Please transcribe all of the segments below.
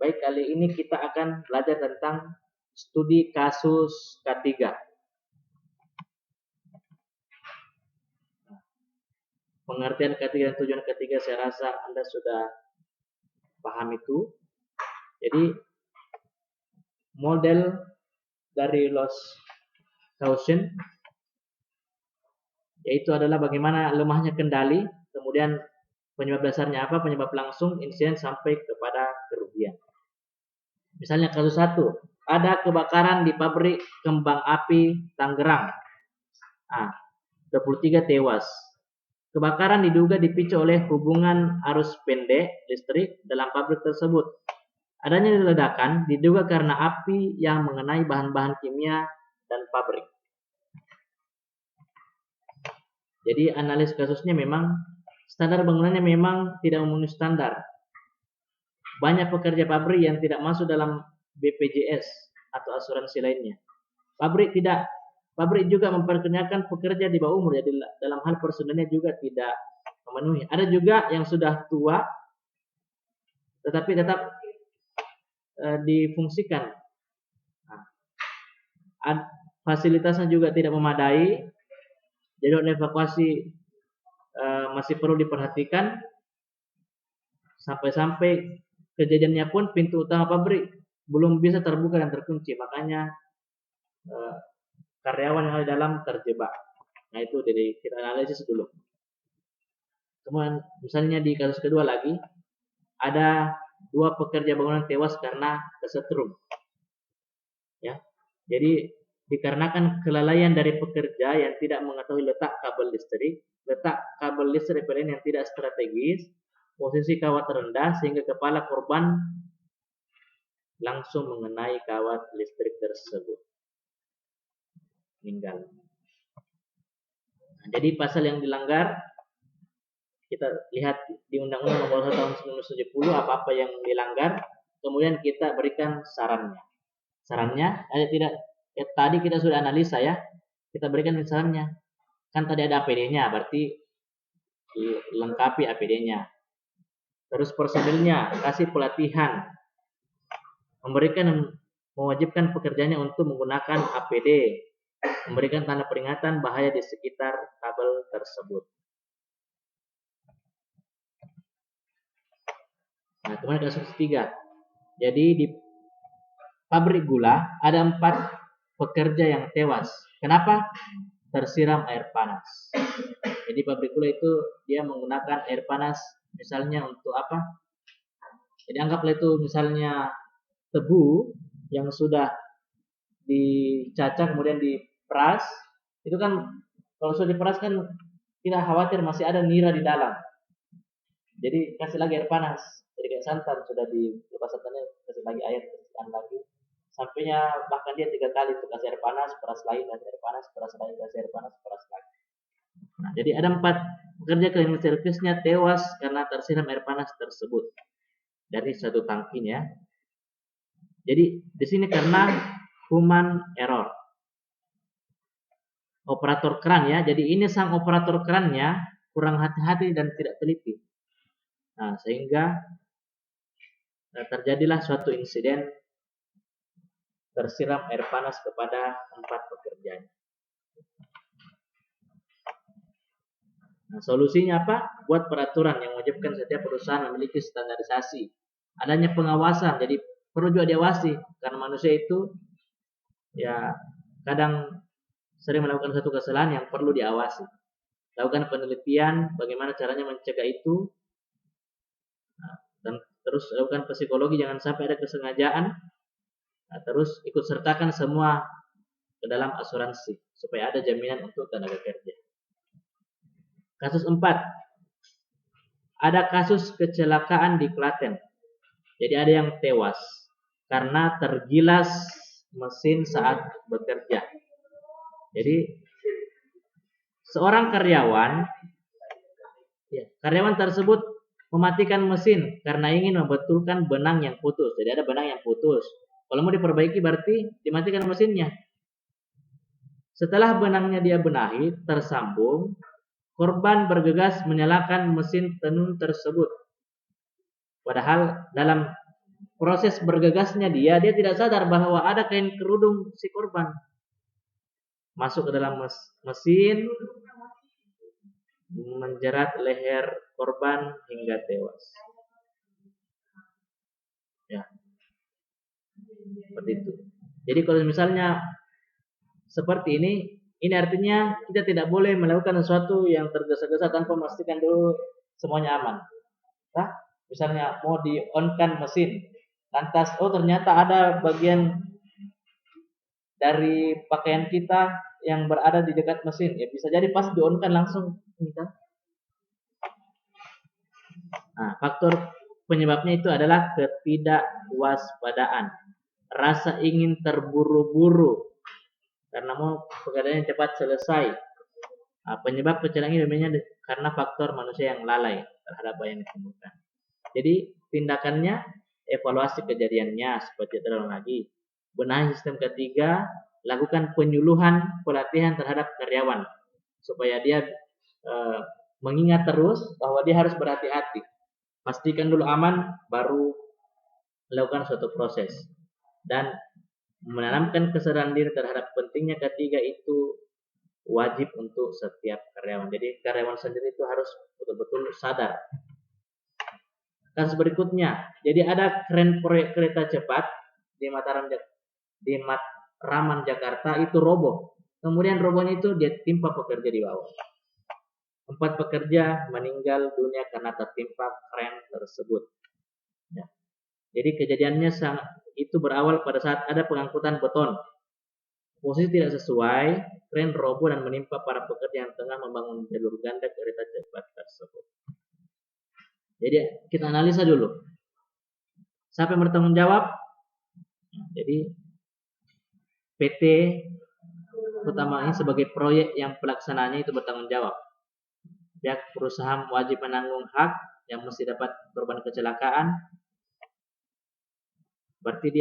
Baik, kali ini kita akan belajar tentang studi kasus K3. Pengertian K3 dan tujuan K3 saya rasa Anda sudah paham itu. Jadi model dari loss causation yaitu adalah bagaimana lemahnya kendali, kemudian penyebab dasarnya apa, penyebab langsung, insiden sampai kepada kerugian. Misalnya kasus 1, ada kebakaran di pabrik kembang api Tangerang. 23 tewas. Kebakaran diduga dipicu oleh hubungan arus pendek listrik dalam pabrik tersebut. Adanya ledakan diduga karena api yang mengenai bahan-bahan kimia dan pabrik. Jadi analis kasusnya memang standar bangunannya memang tidak memenuhi standar. Banyak pekerja pabrik yang tidak masuk dalam BPJS atau asuransi lainnya. Pabrik juga memperkenalkan pekerja di bawah umur, jadi dalam hal personelnya juga tidak memenuhi. Ada juga yang sudah tua tetapi tetap difungsikan. Fasilitasnya juga tidak memadai, jadi evakuasi masih perlu diperhatikan. Sampai-sampai kejadiannya pun pintu utama pabrik belum bisa terbuka dan terkunci, makanya karyawan yang ada di dalam terjebak. Nah, itu jadi kita analisis dulu. Kemudian misalnya di kasus kedua lagi, ada 2 pekerja bangunan tewas karena kesetrum. Ya. Jadi dikarenakan kelalaian dari pekerja yang tidak mengetahui letak kabel listrik PLN yang tidak strategis, posisi kawat rendah sehingga kepala korban langsung mengenai kawat listrik tersebut. Meninggal. Nah, jadi pasal yang dilanggar kita lihat di Undang-Undang Nomor 1 Tahun 1970 apa-apa yang dilanggar, kemudian kita berikan sarannya. Sarannya tadi kita sudah analisa ya. Kita berikan sarannya. Kan tadi ada APD-nya, berarti lengkapi APD-nya. Terus personilnya kasih pelatihan. Mewajibkan pekerjanya untuk menggunakan APD. Memberikan tanda peringatan bahaya di sekitar kabel tersebut. Nah, kemudian kasus 3. Jadi di pabrik gula ada 4 pekerja yang tewas. Kenapa? Tersiram air panas. Jadi pabrik gula itu dia menggunakan air panas misalnya untuk apa? Jadi anggaplah itu misalnya tebu yang sudah dicacah kemudian diperas, itu kan kalau sudah diperas kan kita khawatir masih ada nira di dalam. Jadi kasih lagi air panas. Jadi kayak santan sudah dilepas santannya, kasih lagi air, kasihkan lagi. Sampainya bahkan dia 3 kali tuh, kasih air panas, peras lagi, kasih air panas, peras lagi, kasih air panas, peras lagi. Nah, jadi ada 4 pekerja cleaning service-nya tewas karena tersiram air panas tersebut dari satu tangkinya. Jadi di sini karena human error. Operator keran ya. Jadi ini sang operator kerannya kurang hati-hati dan tidak teliti. Nah, sehingga terjadilah suatu insiden tersiram air panas kepada 4 pekerjanya. Nah, solusinya apa? Buat peraturan yang mewajibkan setiap perusahaan memiliki standarisasi. Adanya pengawasan, jadi perlu juga diawasi karena manusia itu ya kadang sering melakukan satu kesalahan yang perlu diawasi. Lakukan penelitian bagaimana caranya mencegah itu. Nah, dan terus lakukan psikologi, jangan sampai ada kesengajaan. Nah, terus ikut sertakan semua ke dalam asuransi supaya ada jaminan untuk tenaga kerja. Kasus 4. Ada kasus kecelakaan di Klaten. Jadi ada yang tewas karena tergilas mesin saat bekerja. Jadi seorang karyawan tersebut mematikan mesin karena ingin membetulkan benang yang putus. Jadi ada benang yang putus. Kalau mau diperbaiki berarti dimatikan mesinnya. Setelah benangnya dia benahi, tersambung, korban bergegas menyalakan mesin tenun tersebut. Padahal dalam proses bergegasnya dia tidak sadar bahwa ada kain kerudung si korban masuk ke dalam mesin, menjerat leher korban hingga tewas. Ya, seperti itu. Jadi kalau misalnya seperti ini artinya kita tidak boleh melakukan sesuatu yang tergesa-gesa tanpa memastikan dulu semuanya aman. Nah, misalnya mau di-on-kan mesin, lantas ternyata ada bagian dari pakaian kita yang berada di dekat mesin, ya bisa jadi pas di-on-kan langsung ini kan. Nah, faktor penyebabnya itu adalah ketidakwaspadaan, rasa ingin terburu-buru karena mau pekerjaan cepat selesai. Nah, penyebab kecelakaan ini memangnya karena faktor manusia yang lalai terhadap apa yang ditemukan. Jadi tindakannya evaluasi kejadiannya supaya tidak terulang lagi. Benahi sistem ketiga, lakukan penyuluhan pelatihan terhadap karyawan supaya dia mengingat terus bahwa dia harus berhati-hati. Pastikan dulu aman baru melakukan suatu proses. Dan menanamkan kesadaran diri terhadap pentingnya ketiga itu wajib untuk setiap karyawan. Jadi karyawan sendiri itu harus betul-betul sadar. Kasus berikutnya, jadi ada keren proyek kereta cepat di Matraman Jakarta itu roboh. Kemudian robohnya itu dia timpa pekerja di bawah. 4 pekerja meninggal dunia karena tertimpa kren tersebut. Ya. Jadi kejadiannya itu berawal pada saat ada pengangkutan beton. Posisi tidak sesuai, kren roboh dan menimpa para pekerja yang tengah membangun jalur ganda kereta cepat tersebut. Jadi kita analisa dulu. Siapa yang bertanggung jawab? Jadi PT utama ini sebagai proyek yang pelaksananya itu bertanggung jawab. Pihak perusahaan wajib menanggung hak yang mesti dapat korban kecelakaan. Berarti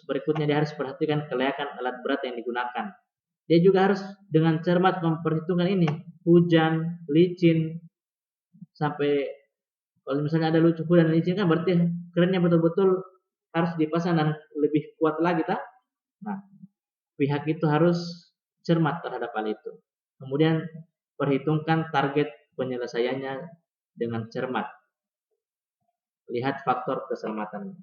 berikutnya dia harus perhatikan kelayakan alat berat yang digunakan. Dia juga harus dengan cermat memperhitungkan ini, hujan, licin, sampai kalau misalnya ada hujan dan licin kan berarti kerennya betul-betul harus dipasang dan lebih kuat lagi tak? Nah, pihak itu harus cermat terhadap hal itu. Kemudian perhitungkan target penyelesaiannya dengan cermat. Lihat faktor keselamatan,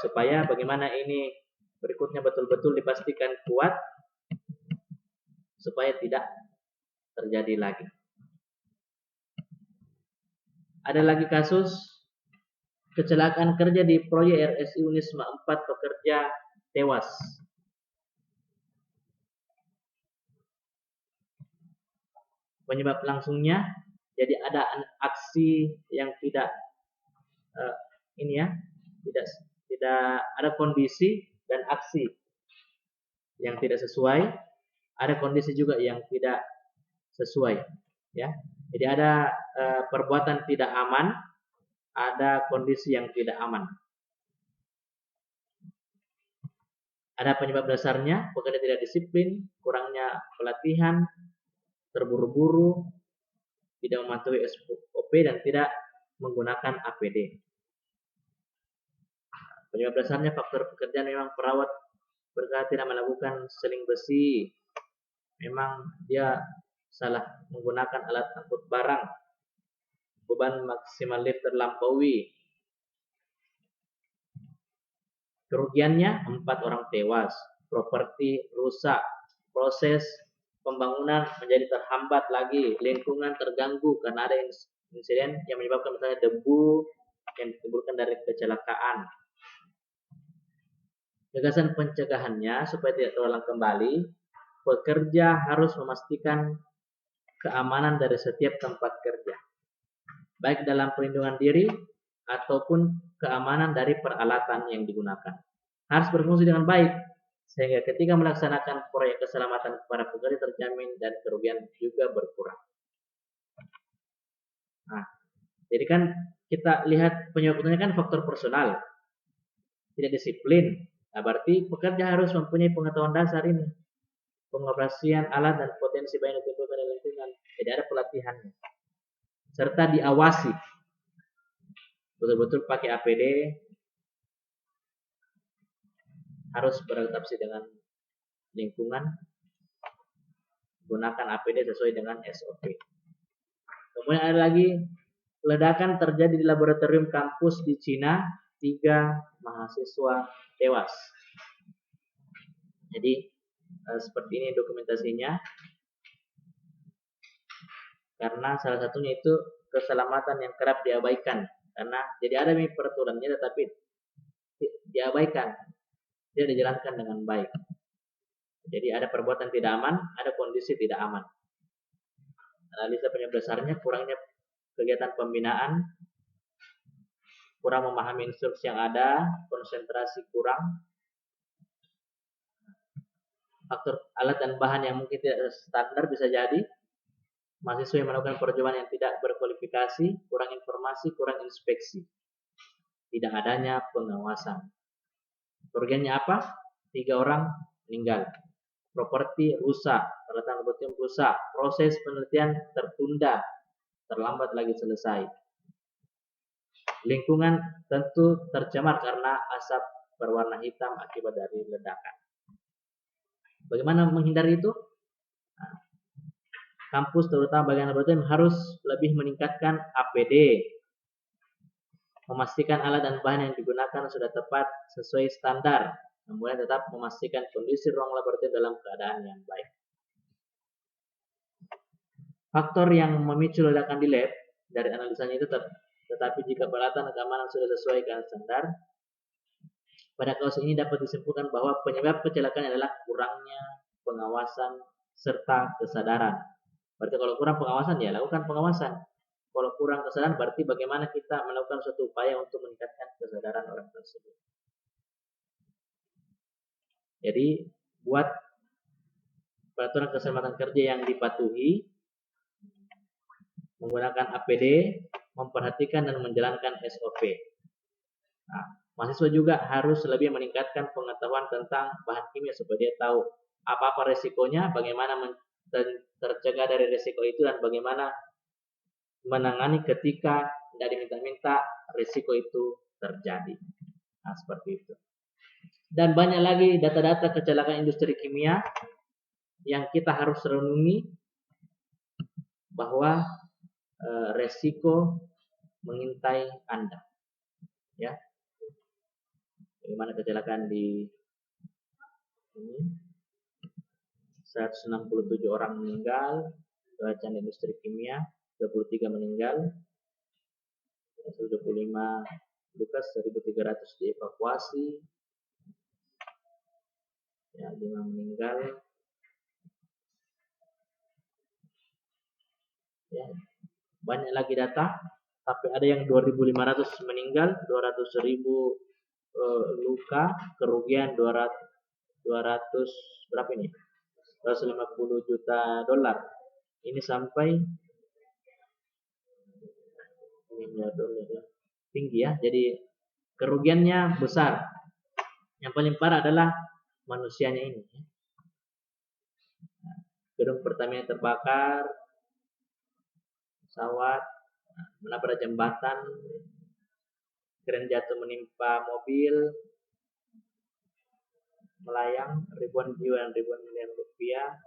supaya bagaimana ini berikutnya betul-betul dipastikan kuat supaya tidak terjadi lagi. Ada lagi kasus kecelakaan kerja di proyek RSI Unisma, 4 pekerja tewas. Penyebab langsungnya, jadi ada aksi yang tidak tidak ada kondisi dan aksi yang tidak sesuai, ada kondisi juga yang tidak sesuai, ya. Jadi ada perbuatan tidak aman, ada kondisi yang tidak aman. Ada penyebab dasarnya, pekerja tidak disiplin, kurangnya pelatihan, terburu-buru, tidak mematuhi SOP dan tidak menggunakan APD. Penyebab dasarnya faktor pekerjaan memang perawat berkala tidak melakukan seling besi. Memang dia salah menggunakan alat angkut barang. Beban maksimal lift terlampaui. Kerugiannya 4 orang tewas, properti rusak, proses pembangunan menjadi terhambat lagi, lingkungan terganggu karena ada insiden yang menyebabkan misalnya debu yang ditimbulkan dari kecelakaan. Gagasan pencegahannya supaya tidak terulang kembali, pekerja harus memastikan keamanan dari setiap tempat kerja, baik dalam perlindungan diri ataupun keamanan dari peralatan yang digunakan. Harus berfungsi dengan baik, sehingga ketika melaksanakan proyek keselamatan para pekerja terjamin dan kerugian juga berkurang. Nah, jadi kan kita lihat penyebabnya kan faktor personal, tidak disiplin. Nah, berarti pekerja harus mempunyai pengetahuan dasar ini, pengoperasian alat dan potensi bahaya yang ditimbulkan dari lingkungan. Jadi ada pelatihannya, serta diawasi, betul-betul pakai APD, harus beradaptasi dengan lingkungan, gunakan APD sesuai dengan SOP. Kemudian ada lagi, ledakan terjadi di laboratorium kampus di Cina, 3 mahasiswa tewas. Jadi seperti ini dokumentasinya. Karena salah satunya itu keselamatan yang kerap diabaikan. Karena jadi ada peraturannya tetapi diabaikan, tidak dijalankan dengan baik. Jadi ada perbuatan tidak aman, ada kondisi tidak aman. Analisa penyebab dasarnya kurangnya kegiatan pembinaan, kurang memahami instruksi yang ada, konsentrasi kurang, faktor alat dan bahan yang mungkin tidak standar bisa jadi, mahasiswa yang melakukan percobaan yang tidak berkualifikasi, kurang informasi, kurang inspeksi, tidak adanya pengawasan. Kerugiannya apa? 3 orang meninggal, properti rusak, peralatan laboratorium rusak, proses penelitian tertunda, terlambat lagi selesai. Lingkungan tentu tercemar karena asap berwarna hitam akibat dari ledakan. Bagaimana menghindari itu? Kampus terutama bagian laboratorium harus lebih meningkatkan APD, memastikan alat dan bahan yang digunakan sudah tepat sesuai standar, kemudian tetap memastikan kondisi ruang laboratorium dalam keadaan yang baik. Faktor yang memicu ledakan di lab dari analisanya itu tetapi jika peralatan keamanan sudah sesuai dengan standar, pada kasus ini dapat disimpulkan bahwa penyebab kecelakaan adalah kurangnya pengawasan serta kesadaran. Berarti kalau kurang pengawasan ya lakukan pengawasan. Kalau kurang kesadaran berarti bagaimana kita melakukan suatu upaya untuk meningkatkan kesadaran orang tersebut. Jadi buat peraturan keselamatan kerja yang dipatuhi, menggunakan APD, memperhatikan dan menjalankan SOP. Nah, mahasiswa juga harus lebih meningkatkan pengetahuan tentang bahan kimia supaya dia tahu apa resikonya, bagaimana tercegah dari risiko itu, dan bagaimana menangani ketika tidak diminta-minta risiko itu terjadi. Nah, seperti itu. Dan banyak lagi data-data kecelakaan industri kimia yang kita harus renungi bahwa risiko mengintai Anda. Ya. Bagaimana kecelakaan di ini? 167 orang meninggal, kecelakaan industri kimia, 23 meninggal, 125 luka, 1.300 dievakuasi, ya, 5 meninggal, ya, banyak lagi data, tapi ada yang 2.500 meninggal, 200.000 luka, kerugian 200 berapa ini? 150 juta dolar. Ini sampai miliar dolar ya. Tinggi ya. Jadi kerugiannya besar. Yang paling parah adalah manusianya ini. Gedung Pertamina terbakar, pesawat menabrak jembatan, kren jatuh menimpa mobil, melayang, ribuan jiwa dan ribuan miliar rupiah.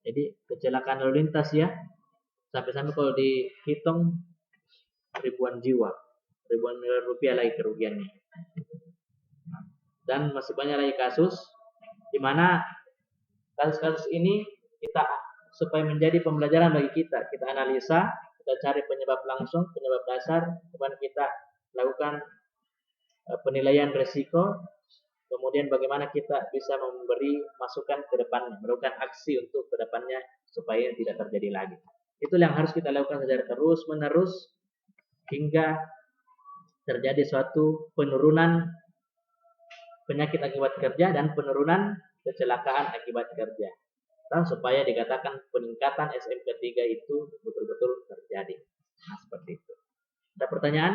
Jadi kecelakaan lalu lintas ya, sampai-sampai kalau dihitung ribuan jiwa, ribuan miliar rupiah lagi kerugiannya. Dan masih banyak lagi kasus di mana kasus-kasus ini kita supaya menjadi pembelajaran bagi kita analisa, kita cari penyebab langsung, penyebab dasar, kemudian kita lakukan penilaian risiko, kemudian bagaimana kita bisa memberi masukan ke depannya, melakukan aksi untuk ke depannya supaya tidak terjadi lagi. Itu yang harus kita lakukan secara terus-menerus hingga terjadi suatu penurunan penyakit akibat kerja dan penurunan kecelakaan akibat kerja. Dan supaya dikatakan peningkatan SMK 3 itu betul-betul terjadi. Nah, seperti itu. Ada pertanyaan?